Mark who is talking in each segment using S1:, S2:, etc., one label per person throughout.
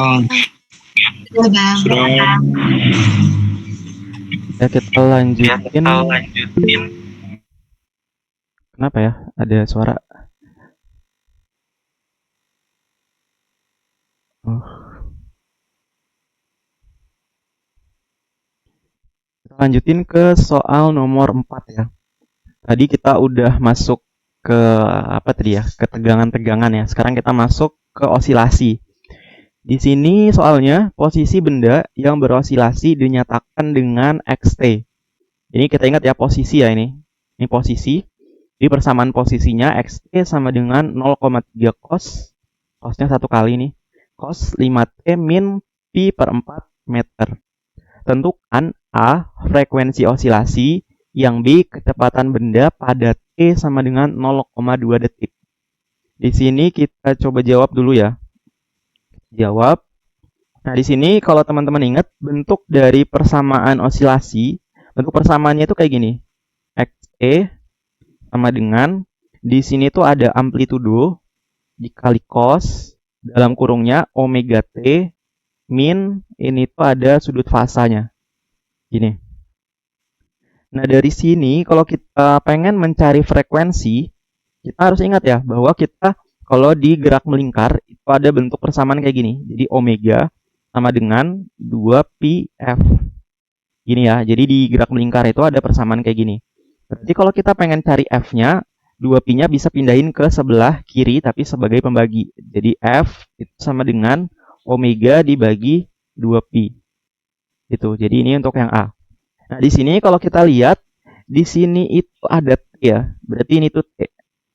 S1: Sudah, Bang.
S2: Ya, kita lanjutin. Kenapa ya? Ada suara. Kita lanjutin ke soal nomor 4 ya. Tadi kita udah masuk ke apa tadi ya? Ke tegangan-tegangan ya. Sekarang kita masuk ke osilasi. Di sini soalnya posisi benda yang berosilasi dinyatakan dengan xt. Ini kita ingat ya posisi ya ini. Ini posisi. Di persamaan posisinya xt sama dengan 0,3 cos. Cosnya satu kali nih. Cos 5t min pi per 4 meter. Tentukan A frekuensi osilasi, yang B kecepatan benda pada t sama dengan 0,2 detik. Di sini kita coba jawab dulu ya. Jawab. Nah, di sini kalau teman-teman ingat bentuk dari persamaan osilasi, bentuk persamaannya itu kayak gini. Xe sama dengan di sini tuh ada amplitudo dikali cos dalam kurungnya omega t min ini tuh ada sudut fasanya. Gini. Nah, dari sini kalau kita pengen mencari frekuensi, kita harus ingat ya bahwa kita kalau di gerak melingkar itu ada bentuk persamaan kayak gini. Jadi omega sama dengan 2pi f. Gini ya. Jadi di gerak melingkar itu ada persamaan kayak gini. Berarti kalau kita pengen cari f-nya, 2pi-nya bisa pindahin ke sebelah kiri tapi sebagai pembagi. Jadi f itu sama dengan omega dibagi 2pi. Itu. Jadi ini untuk yang A. Nah, di sini kalau kita lihat di sini itu ada t ya. Berarti ini tuh t.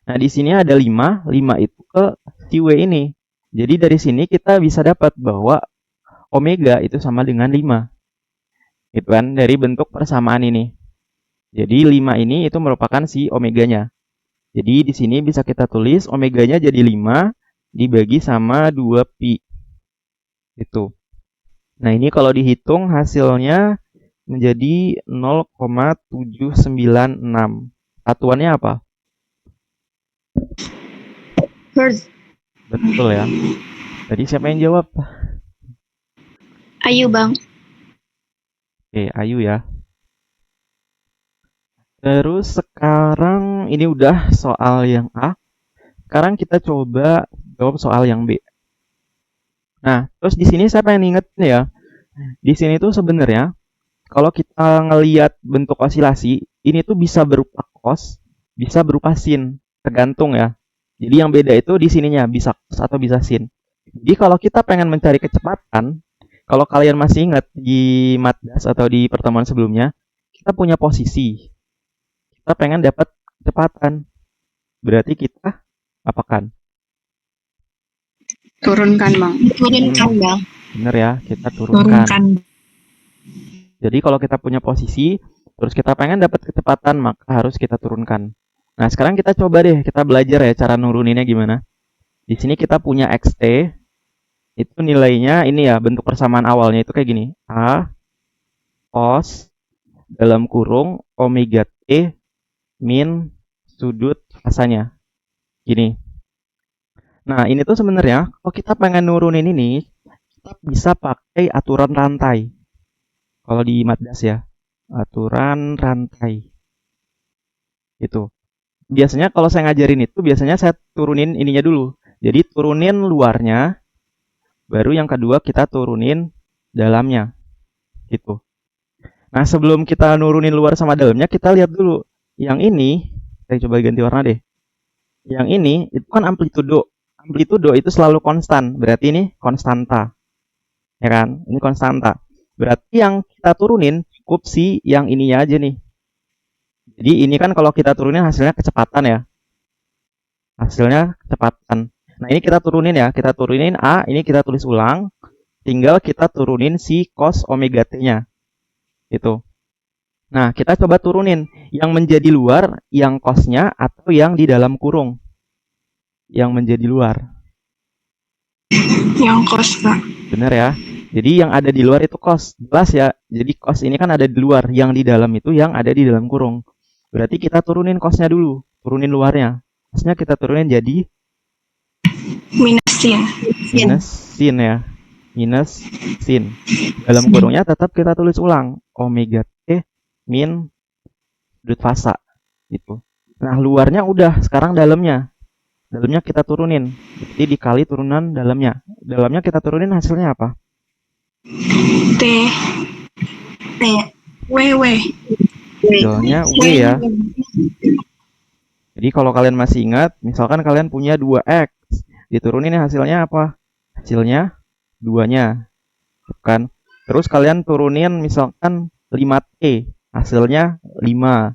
S2: Nah, di sini ada 5 itu ke si W ini. Jadi dari sini kita bisa dapat bahwa omega itu sama dengan 5. Itu kan dari bentuk persamaan ini. Jadi 5 ini itu merupakan si omeganya. Jadi di sini bisa kita tulis omeganya jadi 5 dibagi sama 2pi. Itu. Nah, ini kalau dihitung hasilnya menjadi 0,796. Satuannya apa?
S1: Hertz.
S2: Betul ya. Tadi siapa yang jawab?
S1: Ayu, Bang.
S2: Oke, Ayu ya. Terus sekarang ini udah soal yang A. Sekarang kita coba jawab soal yang B. Nah, terus di sini saya pengen inget ya. Di sini tuh sebenarnya kalau kita ngelihat bentuk osilasi, ini tuh bisa berupa cos, bisa berupa sin, tergantung ya. Jadi yang beda itu di sininya bisa cos atau bisa sin. Jadi kalau kita pengen mencari kecepatan, kalau kalian masih ingat di matdas atau di pertemuan sebelumnya, kita punya posisi. Kita pengen dapat kecepatan. Berarti kita apakan?
S1: Turunkan, Bang. Turunkan, Bang.
S2: Bener ya, kita turunkan. Jadi kalau kita punya posisi, terus kita pengen dapat kecepatan, maka harus kita turunkan. Nah, sekarang kita coba deh, kita belajar ya cara nuruninnya gimana. Di sini kita punya xt, itu nilainya ini ya, bentuk persamaan awalnya itu kayak gini. A cos dalam kurung omega t min sudut fasanya. Gini. Nah, ini tuh sebenarnya kalau kita pengen nurunin ini, kita bisa pakai aturan rantai. Kalau di matdas ya, aturan rantai. Itu. Biasanya kalau saya ngajarin itu, biasanya saya turunin ininya dulu. Jadi turunin luarnya, baru yang kedua kita turunin dalamnya. Gitu. Nah, sebelum kita nurunin luar sama dalamnya, kita lihat dulu. Yang ini, saya coba ganti warna deh. Yang ini, itu kan amplitudo. Amplitudo itu selalu konstan. Berarti ini konstanta. Ya kan? Ini konstanta. Berarti yang kita turunin cukup si yang ininya aja nih. Jadi ini kan kalau kita turunin hasilnya kecepatan ya. Hasilnya kecepatan. Nah, ini kita turunin ya. Kita turunin A, ini kita tulis ulang. Tinggal kita turunin si cos omega t-nya. Itu. Nah, kita coba turunin yang menjadi luar, yang cos-nya atau yang di dalam kurung. Yang menjadi luar.
S1: Yang cos, Pak.
S2: Bener ya. Jadi yang ada di luar itu cos. Jelas ya. Jadi cos ini kan ada di luar, yang di dalam itu yang ada di dalam kurung. Berarti kita turunin cos-nya dulu, turunin luarnya. Cos-nya kita turunin jadi
S1: minus sin.
S2: Minus sin ya. minus sin. Dalam kurungnya tetap kita tulis ulang. Omega T min sudut fasa. Gitu. Nah, luarnya udah, sekarang dalamnya. Dalamnya kita turunin. Jadi dikali turunan dalamnya. Dalamnya kita turunin hasilnya apa?
S1: T. T. W.
S2: Hasilnya W ya. Jadi kalau kalian masih ingat, misalkan kalian punya 2X. Diturunin hasilnya apa? Hasilnya 2-nya. Kan? Terus kalian turunin misalkan 5T. Hasilnya 5.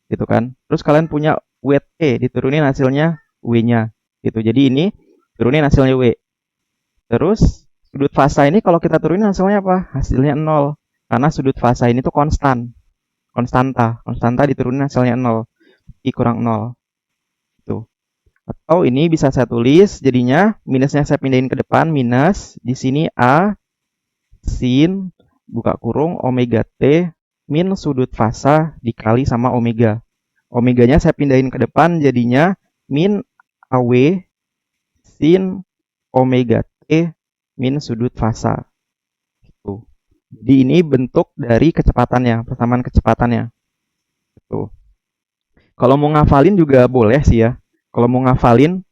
S2: Gitu kan? Terus kalian punya WT. Diturunin hasilnya W-nya. Gitu. Jadi ini turunin hasilnya W. Terus sudut fasa ini kalau kita turunin hasilnya apa? Hasilnya 0. Karena sudut fasa ini tuh konstan. Konstanta diturunin hasilnya 0. I kurang 0. Tuh. Atau ini bisa saya tulis jadinya minusnya saya pindahin ke depan, minus di sini A sin buka kurung omega T min sudut fasa dikali sama omega. Omeganya saya pindahin ke depan jadinya min AW sin omega T min sudut fasa. Gitu. Jadi ini bentuk dari kecepatannya, persamaan kecepatannya. Gitu. Kalau mau ngafalin juga boleh sih ya. Kalau mau ngafalin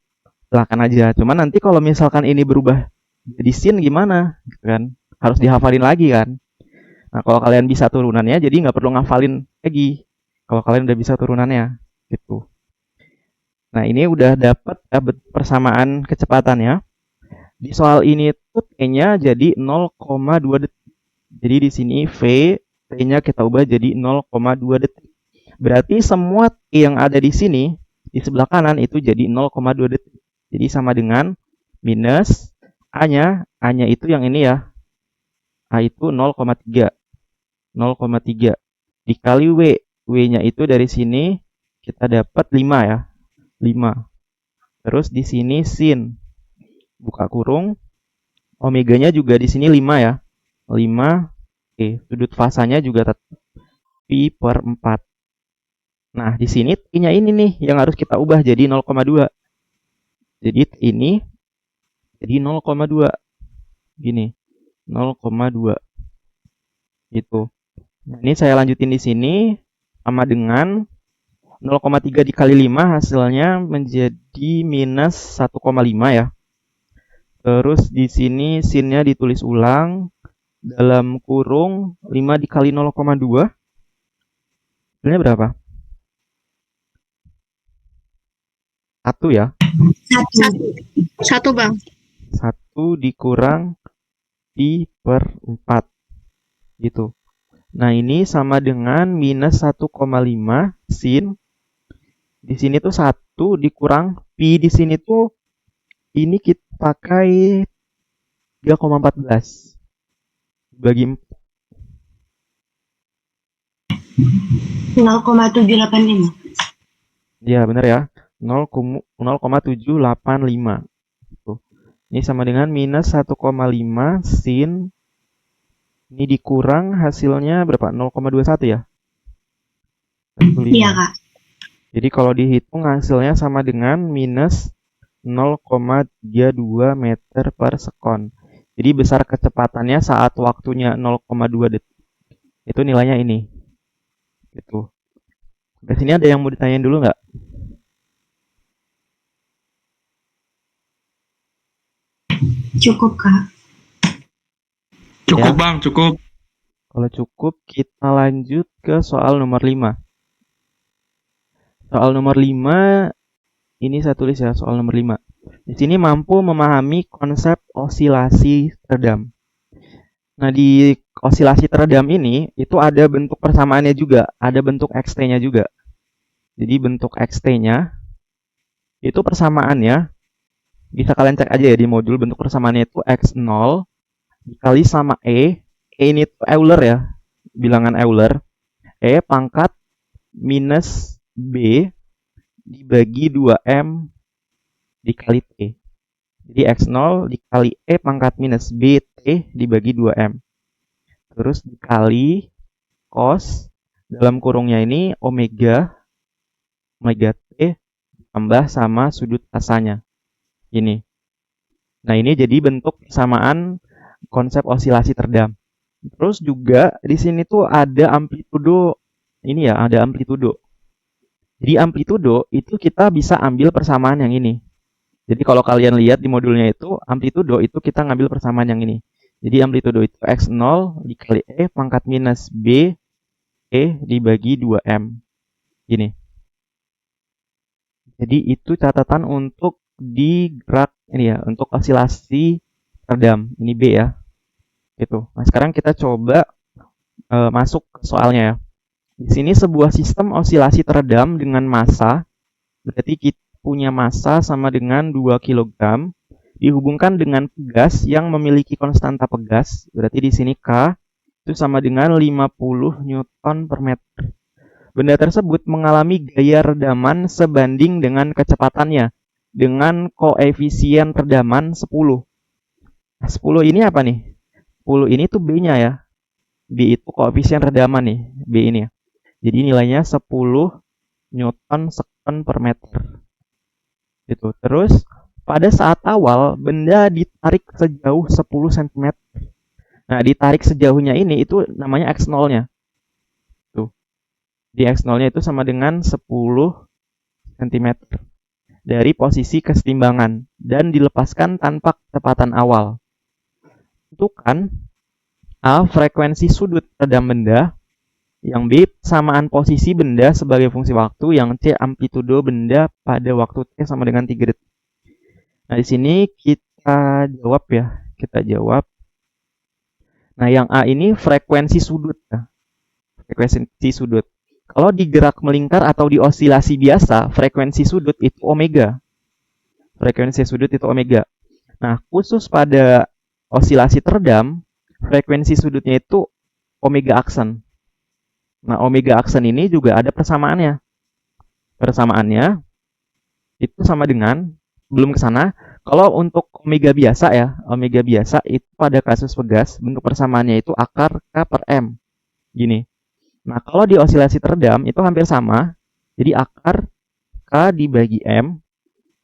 S2: silakan aja. Cuman nanti kalau misalkan ini berubah jadi sin gimana? Gitu kan? Harus dihafalin lagi kan. Nah, kalau kalian bisa turunannya jadi nggak perlu ngafalin lagi. Kalau kalian udah bisa turunannya gitu. Nah, ini udah dapat persamaan kecepatannya. Di soal ini tuh T-nya jadi 0,2 detik. Jadi di sini V T-nya kita ubah jadi 0,2 detik. Berarti semua T yang ada di sini di sebelah kanan itu jadi 0,2 detik. Jadi sama dengan minus A-nya itu yang ini ya. A itu 0,3. 0,3 dikali W. W-nya itu dari sini kita dapat 5 ya. 5. Terus di sini sin buka kurung omeganya juga di sini 5 ya. 5. Oke, sudut fasanya juga tetap pi per 4. Nah, di sini T-nya ini nih yang harus kita ubah jadi 0,2. Jadi ini jadi 0,2. Gini. 0,2. Gitu. Nah, ini saya lanjutin di sini sama dengan 0,3 dikali 5 hasilnya menjadi minus 1,5 ya. Terus di sini sinnya ditulis ulang dalam kurung 5 dikali 0,2 hasilnya berapa? 1 ya.
S1: Satu bang.
S2: 1 dikurang pi per 4 gitu. Nah, ini sama dengan minus 1,5 sin. Di sini tuh 1 dikurang pi di sini tuh ini kita pakai 3,14 bagi
S1: 0,785.
S2: ya benar ya 0,785 gitu. Ini sama dengan minus 1,5 sin ini dikurang hasilnya berapa 0,21 ya 1,5.
S1: Iya kak.
S2: Jadi kalau dihitung hasilnya sama dengan minus 0,32 meter per sekon. Jadi besar kecepatannya saat waktunya 0,2 detik. Itu nilainya ini. Gitu. Sampai sini ada yang mau ditanyain dulu nggak?
S1: Cukup kak.
S3: Cukup
S2: Ya.
S3: bang, cukup.
S2: Kalau cukup kita lanjut ke soal nomor 5. Soal nomor 5 ini saya tulis ya soal nomor 5. Di sini mampu memahami konsep osilasi teredam. Nah, di osilasi teredam ini itu ada bentuk persamaannya juga, ada bentuk XT-nya juga. Jadi bentuk XT-nya itu persamaannya bisa kalian cek aja ya di modul bentuk persamaannya itu X0 dikali sama E ini tuh Euler ya, bilangan Euler. E pangkat minus B dibagi 2M dikali T. Jadi X0 dikali E pangkat minus B T dibagi 2M. Terus dikali cos dalam kurungnya ini omega T ditambah sama sudut fasanya. Ini. Nah, ini jadi bentuk persamaan konsep osilasi teredam. Terus juga di sini tuh ada amplitudo, ini ya, ada amplitudo. Jadi amplitudo itu kita bisa ambil persamaan yang ini. Jadi kalau kalian lihat di modulnya itu, amplitudo itu kita ngambil persamaan yang ini. Jadi amplitudo itu X0 dikali E pangkat minus B E dibagi 2M. Gini. Jadi itu catatan untuk di gerak ini ya, untuk osilasi teredam. Ini B ya. Gitu. Nah, sekarang kita coba masuk ke soalnya ya. Di sini sebuah sistem osilasi teredam dengan massa, berarti kita punya massa sama dengan 2 kg, dihubungkan dengan pegas yang memiliki konstanta pegas, berarti di sini K itu sama dengan 50 Newton per meter. Benda tersebut mengalami gaya redaman sebanding dengan kecepatannya, dengan koefisien redaman 10. Nah, 10 ini apa nih? 10 ini tuh B-nya ya. B itu koefisien redaman nih, B ini ya. Jadi nilainya 10 Newton second per meter. Gitu. Terus pada saat awal benda ditarik sejauh 10 cm. Nah, ditarik sejauhnya ini itu namanya X0-nya. Tuh. Di X0-nya itu sama dengan 10 cm dari posisi kesetimbangan dan dilepaskan tanpa kecepatan awal. Tentukan A frekuensi sudut redam benda, yang B samaan posisi benda sebagai fungsi waktu, yang C amplitudo benda pada waktu T sama dengan 3 detik. Nah, di sini kita jawab ya, kita jawab. Nah, yang A ini frekuensi sudut ya. Frekuensi sudut. Kalau di gerak melingkar atau di osilasi biasa, frekuensi sudut itu omega. Frekuensi sudut itu omega. Nah, khusus pada osilasi teredam, frekuensi sudutnya itu omega aksen. Nah, omega aksen ini juga ada persamaannya. Persamaannya itu sama dengan, belum ke sana, kalau untuk omega biasa ya, omega biasa itu pada kasus pegas, bentuk persamaannya itu akar K per M. Gini. Nah, kalau di osilasi teredam itu hampir sama. Jadi akar K dibagi M.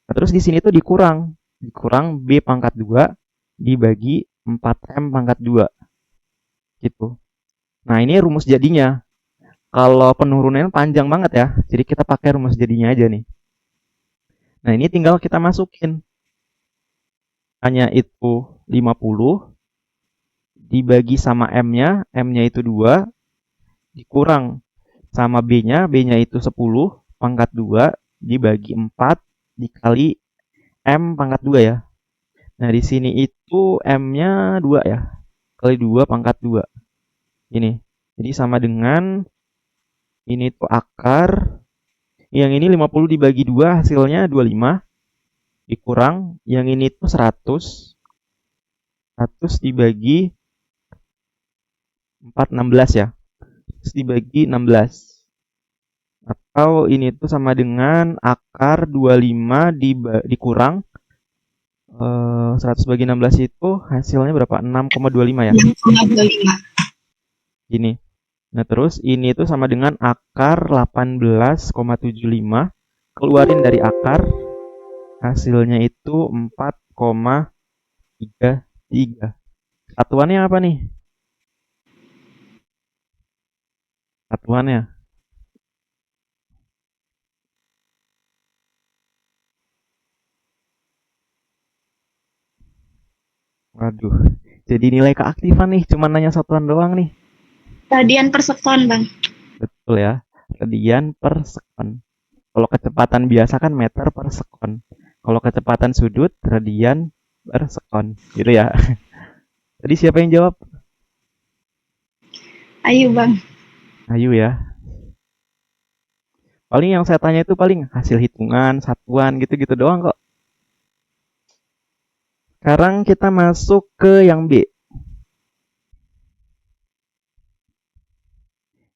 S2: Nah, terus di sini tuh dikurang. Dikurang B pangkat 2 dibagi 4M pangkat 2. Gitu. Nah, ini rumus jadinya. Kalau penurunannya panjang banget ya. Jadi kita pakai rumus jadinya aja nih. Nah, ini tinggal kita masukin. Hanya itu 50 dibagi sama M-nya. M-nya itu 2. Dikurang sama B-nya. B-nya itu 10 pangkat 2 dibagi 4 dikali M pangkat 2 ya. Nah, di sini itu M-nya 2 ya. Kali 2 pangkat 2. Ini. Jadi sama dengan ini tuh akar. Yang ini 50 dibagi 2 hasilnya 25. Dikurang. Yang ini tuh 100. 100 dibagi 4, 16 ya. 100 dibagi 16. Atau ini tuh sama dengan akar 25 dikurang 100 bagi 16 itu hasilnya berapa? 6,25 ya.
S1: 6,25.
S2: Gini. Nah, terus ini tuh sama dengan akar 18,75. Keluarin dari akar, hasilnya itu 4,33. Satuannya apa nih? Satuannya. Waduh. Jadi nilai keaktifan nih, cuma nanya satuan doang nih.
S1: Radian per sekon, Bang.
S2: Betul ya. Radian per sekon. Kalau kecepatan biasa kan meter per sekon. Kalau kecepatan sudut, radian per sekon. Gitu ya. Tadi siapa yang jawab?
S1: Ayo, Bang.
S2: Ayu ya. Paling yang saya tanya itu paling hasil hitungan, satuan gitu-gitu doang kok. Sekarang kita masuk ke yang B.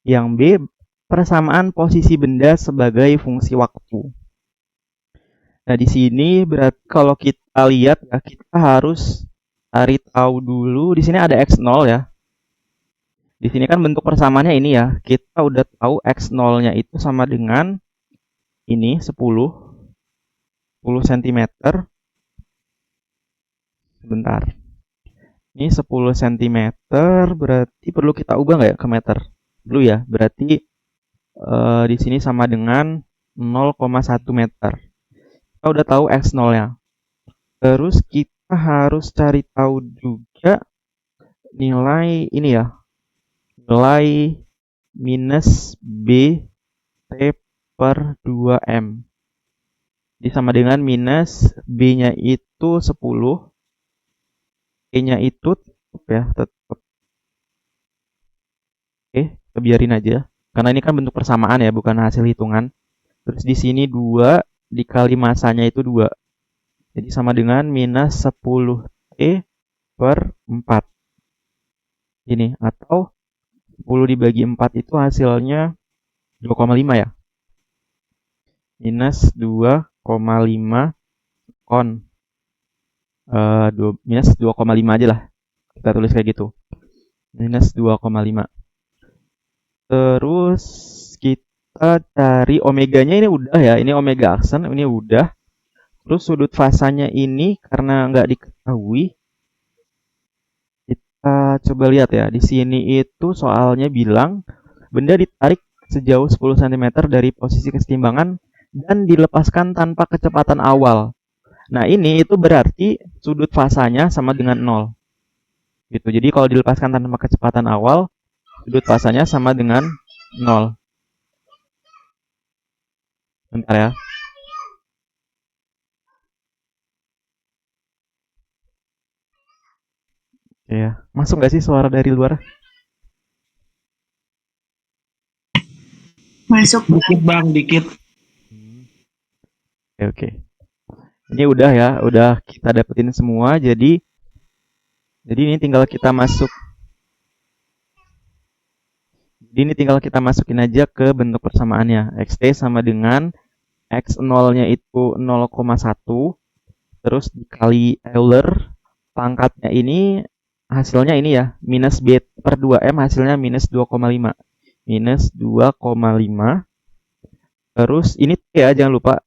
S2: Yang B, persamaan posisi benda sebagai fungsi waktu. Nah, di sini berarti kalau kita lihat ya, kita harus cari tahu dulu. Di sini ada X0 ya. Di sini kan bentuk persamaannya ini ya. Kita udah tahu X0-nya itu sama dengan ini 10 cm. Sebentar. Ini 10 cm berarti perlu kita ubah nggak ya ke meter? Perlu ya, berarti di sini sama dengan 0,1 meter. Kita udah tahu X0-nya. Terus kita harus cari tahu juga nilai ini ya, nilai minus BT per 2M. Jadi sama dengan minus B-nya itu 10, E-nya itu tetap ya, tetap. Oke, kita biarin aja. Karena ini kan bentuk persamaan ya, bukan hasil hitungan. Terus di sini 2 dikali masanya itu 2. Jadi sama dengan minus 10T per 4. Ini, atau 10 dibagi 4 itu hasilnya 2,5 ya. Minus 2,5 kon. Minus 2,5 aja lah. Kita tulis kayak gitu. Minus 2,5. Terus kita cari omeganya ini udah ya. Ini omega aksen, ini udah. Terus sudut fasanya ini karena nggak diketahui, kita coba lihat ya. Di sini itu soalnya bilang benda ditarik sejauh 10 cm dari posisi kesetimbangan dan dilepaskan tanpa kecepatan awal. Nah, ini itu berarti sudut fasanya sama dengan 0. Gitu. Jadi kalau dilepaskan tanpa kecepatan awal, sudut fasanya sama dengan 0. Bentar ya. Ya, masuk nggak sih suara dari luar?
S1: Masuk.
S3: Dikit bang, dikit.
S2: Oke. Ini udah ya, udah kita dapetin semua. Jadi ini tinggal kita masuk. Jadi ini tinggal kita masukin aja ke bentuk persamaannya. XT sama dengan X0-nya itu 0,1. Terus dikali Euler. Pangkatnya ini hasilnya ini ya, minus B per 2M hasilnya minus 2,5. Minus 2,5. Terus ini T ya, jangan lupa.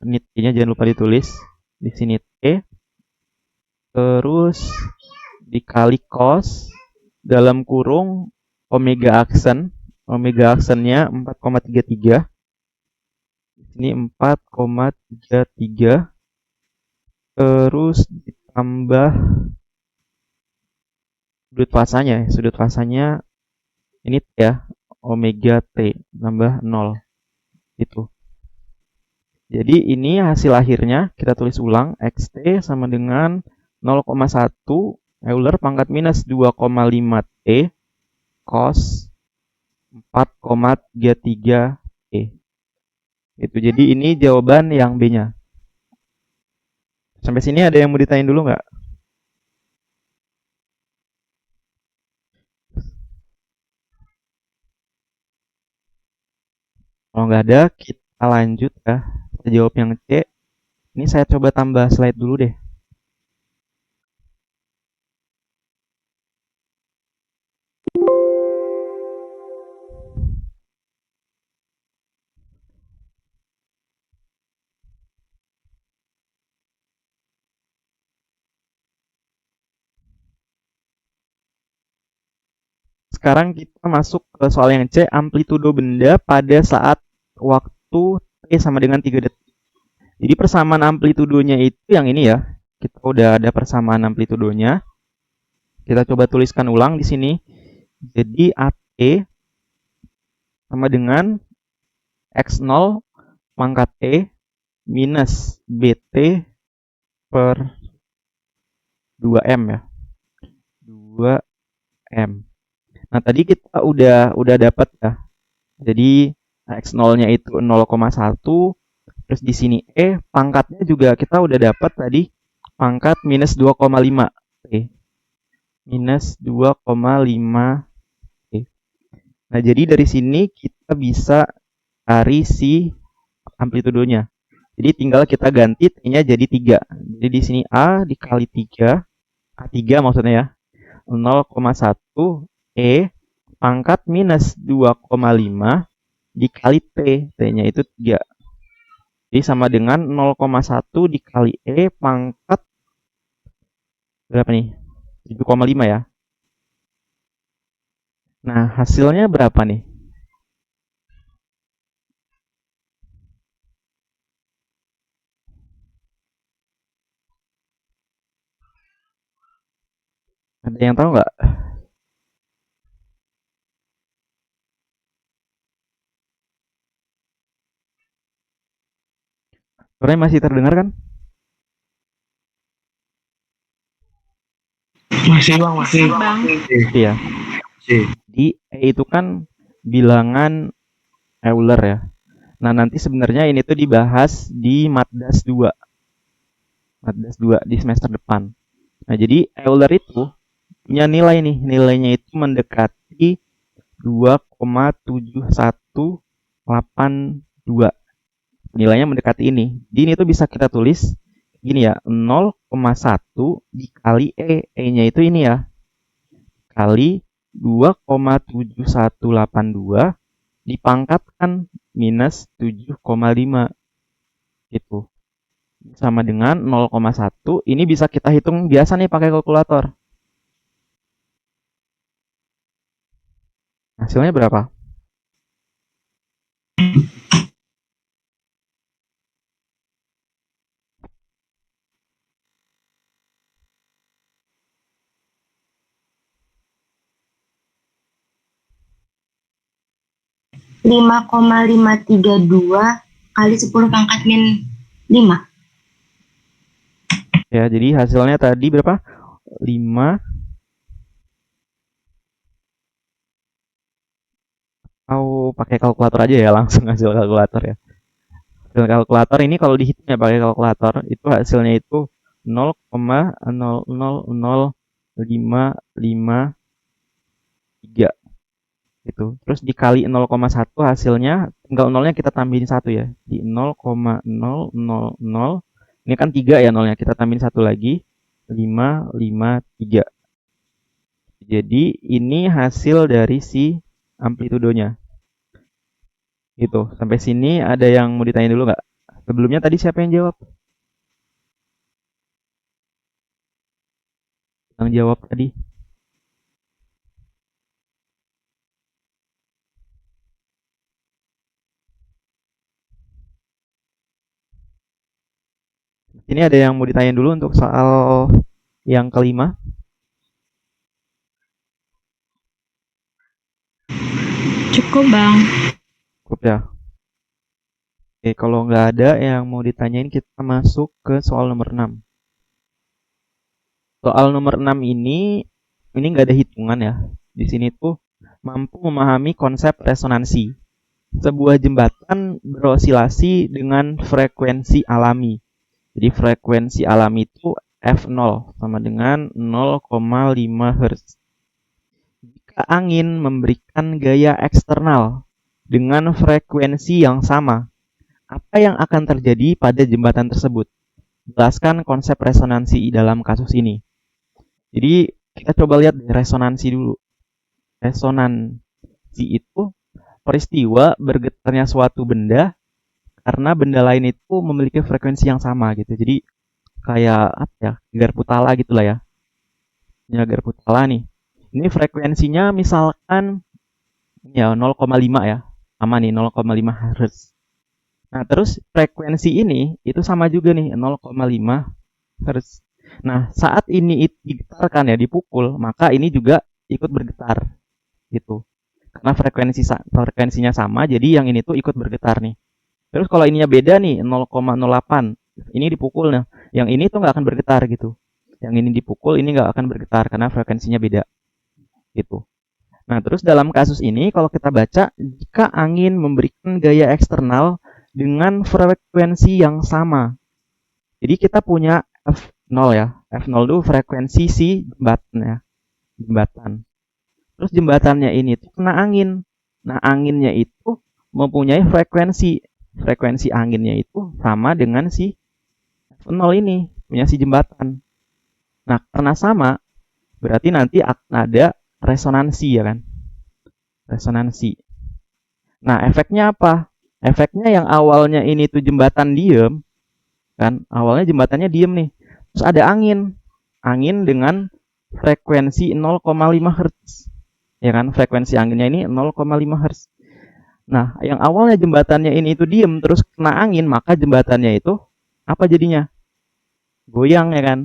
S2: Ini T-nya jangan lupa ditulis. Di sini T. Terus dikali cos dalam kurung omega aksen. Omega aksennya 4,33. Di sini 4,33. Terus ditambah sudut fasanya. Sudut fasanya ini ya, omega T tambah 0. Itu. Jadi ini hasil akhirnya kita tulis ulang, XT sama dengan 0,1 Euler pangkat minus 2,5T cos 4,33T. Itu. Jadi ini jawaban yang B-nya. Sampai sini ada yang mau ditanyain dulu nggak? Kalau nggak ada, kita lanjut ya. Kita jawab yang C. Ini saya coba tambah slide dulu deh. Sekarang kita masuk ke soal yang C, amplitudo benda pada saat waktu T sama dengan 3 detik. Jadi persamaan amplitudonya itu yang ini ya. Kita udah ada persamaan amplitudonya. Kita coba tuliskan ulang di sini. Jadi AT sama dengan X0 pangkat T minus BT per 2M ya. 2M. Nah, tadi kita udah dapat ya. Jadi X0-nya itu 0,1. Terus di sini E pangkatnya juga kita udah dapat tadi pangkat minus 2,5 T. Minus 2,5 T. Nah, jadi dari sini kita bisa cari si amplitudonya. Jadi tinggal kita ganti T-nya jadi 3. Jadi di sini A dikali 3, A3 maksudnya ya. 0,1 E pangkat minus 2,5 dikali T. T-nya itu 3. Jadi sama dengan 0,1 dikali E pangkat berapa nih? 7,5 ya. Nah, hasilnya berapa nih? Ada yang tahu nggak? Suaranya masih terdengar kan?
S3: Masih bang, masih.
S1: Bang.
S2: Iya. Di E itu kan bilangan Euler ya. Nah, nanti sebenarnya ini tuh dibahas di Matdas 2. Matdas 2 di semester depan. Nah, jadi Euler itu punya nilai nih. Nilainya itu mendekati 2,7182. Nilainya mendekati ini. Jadi ini tuh bisa kita tulis gini ya, 0,1 dikali E. E-nya itu ini ya. Kali 2,7182 dipangkatkan minus 7,5 gitu. Sama dengan 0,1. Ini bisa kita hitung biasa nih pakai kalkulator. Hasilnya berapa?
S1: Lima 5,532 kali 10 pangkat min 5.
S2: Ya, jadi hasilnya tadi berapa? 5 atau pakai kalkulator aja ya, langsung hasil kalkulator ya. Hasil kalkulator ini kalau dihitung ya pakai kalkulator, itu hasilnya itu 0,0000553 gitu. Terus dikali 0,1 hasilnya, tinggal nolnya kita tambahin 1 ya. Di 0,000, ini kan 3 ya nolnya, kita tambahin 1 lagi, 553. Jadi ini hasil dari si amplitudonya. Gitu. Sampai sini ada yang mau ditanya dulu nggak? Sebelumnya tadi siapa yang jawab? Yang jawab tadi. Ini ada yang mau ditanya dulu untuk soal yang kelima?
S1: Cukup bang.
S2: Cukup ya? Oke, kalau nggak ada yang mau ditanyain, kita masuk ke soal nomor 6. Soal nomor 6 ini nggak ada hitungan ya. Di sini tuh mampu memahami konsep resonansi. Sebuah jembatan berosilasi dengan frekuensi alami. Jadi frekuensi alami itu F0 sama dengan 0,5 Hz. Jika angin memberikan gaya eksternal dengan frekuensi yang sama, apa yang akan terjadi pada jembatan tersebut? Jelaskan konsep resonansi dalam kasus ini. Jadi kita coba lihat resonansi dulu. Resonansi itu peristiwa bergetarnya suatu benda karena benda lain itu memiliki frekuensi yang sama gitu. Jadi kayak apa ya, Garputala gitulah ya. Ini Garputala nih. Ini frekuensinya misalkan ya 0,5 ya. Sama nih 0,5 Hz. Nah, terus frekuensi ini itu sama juga nih 0,5 Hz. Nah, saat ini digetarkan ya, dipukul, maka ini juga ikut bergetar gitu. Karena frekuensinya sama, jadi yang ini tuh ikut bergetar nih. Terus kalau ininya beda nih 0,08, ini dipukul nah, yang ini tuh nggak akan bergetar gitu. Yang ini dipukul, ini nggak akan bergetar karena frekuensinya beda gitu. Nah, terus dalam kasus ini kalau kita baca, jika angin memberikan gaya eksternal dengan frekuensi yang sama. Jadi kita punya F0 ya. F0 itu frekuensi si jembatan ya. Jembatan. Terus jembatannya ini tuh kena angin. Nah, anginnya itu mempunyai frekuensi. Frekuensi anginnya itu sama dengan si F0 ini, punya si jembatan. Nah, karena sama, berarti nanti akan ada resonansi ya kan. Resonansi. Nah, efeknya apa? Efeknya yang awalnya ini tuh jembatan diem, kan? Awalnya jembatannya diem nih. Terus ada angin. Angin dengan frekuensi 0,5 Hz. Ya kan, frekuensi anginnya ini 0,5 Hz. Nah, yang awalnya jembatannya ini itu diem terus kena angin, maka jembatannya itu apa jadinya? Goyang ya kan.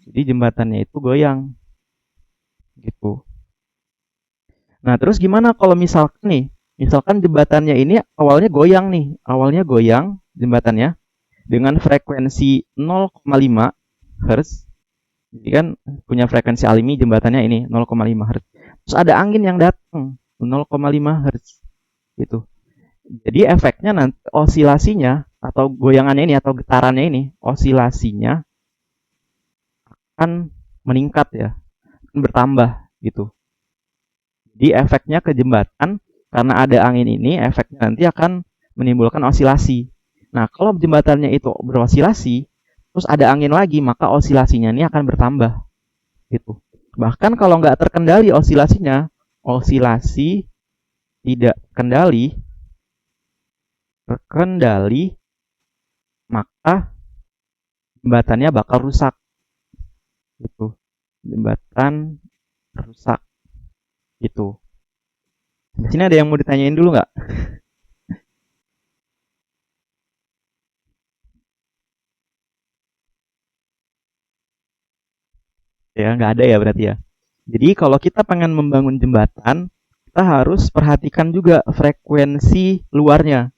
S2: Jadi jembatannya itu goyang gitu. Nah, terus gimana kalau misalkan nih, misalkan jembatannya ini awalnya goyang nih, awalnya goyang jembatannya dengan frekuensi 0,5 Hz. Jadi kan punya frekuensi alami jembatannya ini 0,5 Hz. Terus ada angin yang datang 0,5 Hz gitu. Jadi efeknya nanti osilasinya atau goyangannya ini atau getarannya ini, osilasinya akan meningkat ya, akan bertambah gitu. Jadi efeknya ke jembatan karena ada angin ini, efeknya nanti akan menimbulkan osilasi. Nah, kalau jembatannya itu berosilasi, terus ada angin lagi, maka osilasinya ini akan bertambah gitu. Bahkan kalau nggak terkendali osilasinya, osilasi tidak terkendali, maka jembatannya bakal rusak gitu. Jembatan rusak gitu. Di sini ada yang mau ditanyain dulu nggak? Ya, nggak ada ya berarti ya. Jadi kalau kita pengen membangun jembatan, kita harus perhatikan juga frekuensi luarnya.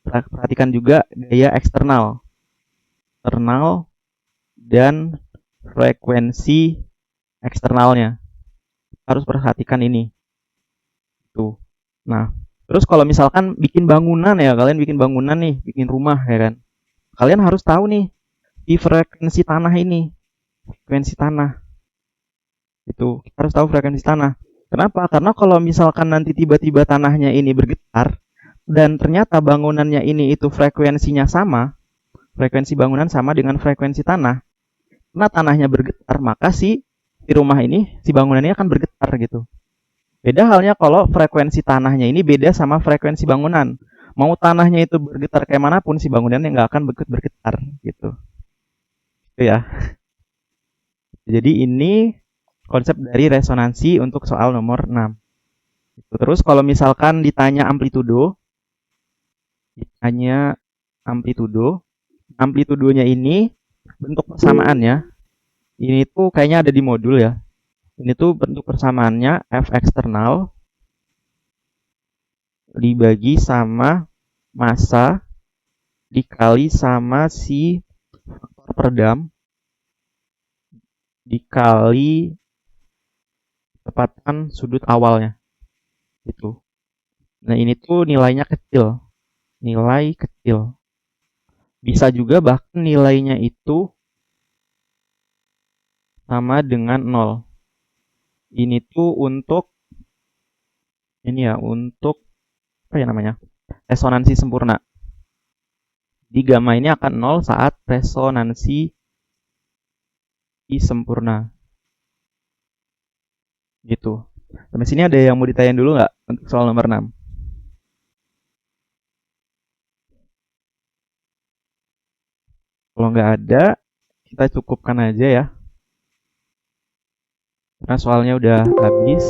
S2: Perhatikan juga gaya eksternal, internal, dan frekuensi eksternalnya. Harus perhatikan ini. Tuh. Nah, terus kalau misalkan bikin bangunan ya, kalian bikin bangunan nih, bikin rumah ya kan. Kalian harus tahu nih di frekuensi tanah ini, frekuensi tanah. Itu kita harus tahu frekuensi tanah. Kenapa? Karena kalau misalkan nanti tiba-tiba tanahnya ini bergetar dan ternyata bangunannya ini itu frekuensinya sama, frekuensi bangunan sama dengan frekuensi tanah. Karena tanahnya bergetar, maka si rumah ini, si bangunan ini akan bergetar gitu. Beda halnya kalau frekuensi tanahnya ini beda sama frekuensi bangunan. Mau tanahnya itu bergetar kayak manapun, si bangunannya nggak akan bergetar gitu. Itu ya. Jadi ini konsep dari resonansi untuk soal nomor 6. Terus kalau misalkan ditanya amplitudo, amplitudonya ini bentuk persamaannya, ini tuh kayaknya ada di modul ya. Ini tuh bentuk persamaannya F eksternal dibagi sama massa dikali sama si faktor peredam dikali kecepatan sudut awalnya gitu. Nah, ini tuh nilainya kecil. Nilai kecil. Bisa juga bahkan nilainya itu sama dengan 0. Ini tuh untuk ini ya, untuk apa ya namanya? Resonansi sempurna. Di gamma ini akan 0 saat resonansi sempurna. Gitu. Sampai sini ada yang mau ditanyain dulu nggak untuk soal nomor 6? Kalau nggak ada, kita cukupkan aja ya. Karena soalnya udah habis.